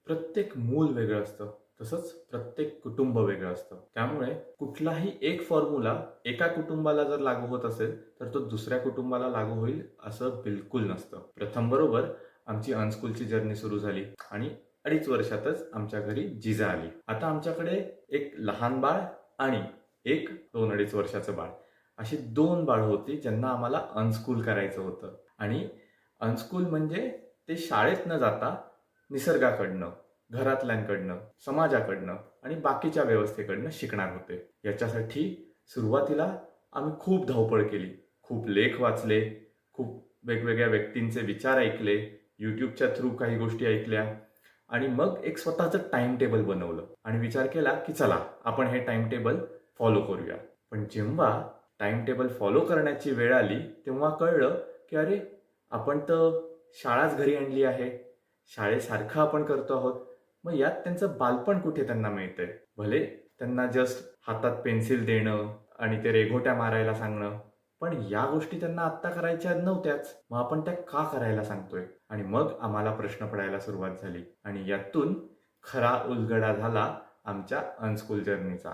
प्रत्येक मूल वेगळं असतं. तसंच प्रत्येक कुटुंब वेगळं असतं. त्यामुळे कुठलाही एक फॉर्म्युला एका कुटुंबाला जर लागू होत असेल, तर तो दुसऱ्या कुटुंबाला लागू होईल असं बिलकुल नसतं. प्रथम बरोबर आमची अनस्कूलची जर्नी सुरू झाली आणि 2.5 वर्षातच आमच्या घरी जिजा आली. आता आमच्याकडे एक लहान बाळ आणि एक 2-2.5 वर्षाचं बाळ अशी 2 बाळं होती, ज्यांना आम्हाला अनस्कूल करायचं होतं. आणि अनस्कूल म्हणजे ते शाळेत न जाता निसर्गाकडनं, घरातल्यांकडनं, समाजाकडनं आणि बाकीच्या व्यवस्थेकडनं शिकणार होते. याच्यासाठी सुरुवातीला आम्ही खूप धावपळ केली. खूप लेख वाचले, खूप वेगवेगळ्या व्यक्तींचे विचार ऐकले, YouTubeच्या थ्रू काही गोष्टी ऐकल्या आणि मग एक स्वतःचं टाइम टेबल बनवलं आणि विचार केला की चला आपण हे टाइम टेबल फॉलो करूया. पण जेव्हा टाइम टेबल फॉलो करण्याची वेळ आली, तेव्हा कळलं की अरे, आपण तर शाळाच घरी आणली आहे. शाळेसारखं आपण करतो आहोत. मग यात त्यांचं बालपण कुठे त्यांना मिळतंय? भले त्यांना जस्ट हातात पेन्सिल देणं आणि ते रेघोट्या मारायला सांगणं, पण या गोष्टी त्यांना आत्ता करायच्या नव्हत्याच. मग आपण त्या का करायला सांगतोय? आणि मग आम्हाला प्रश्न पडायला सुरुवात झाली आणि यातून खरा उलगडा झाला आमच्या अनस्कूल जर्नीचा.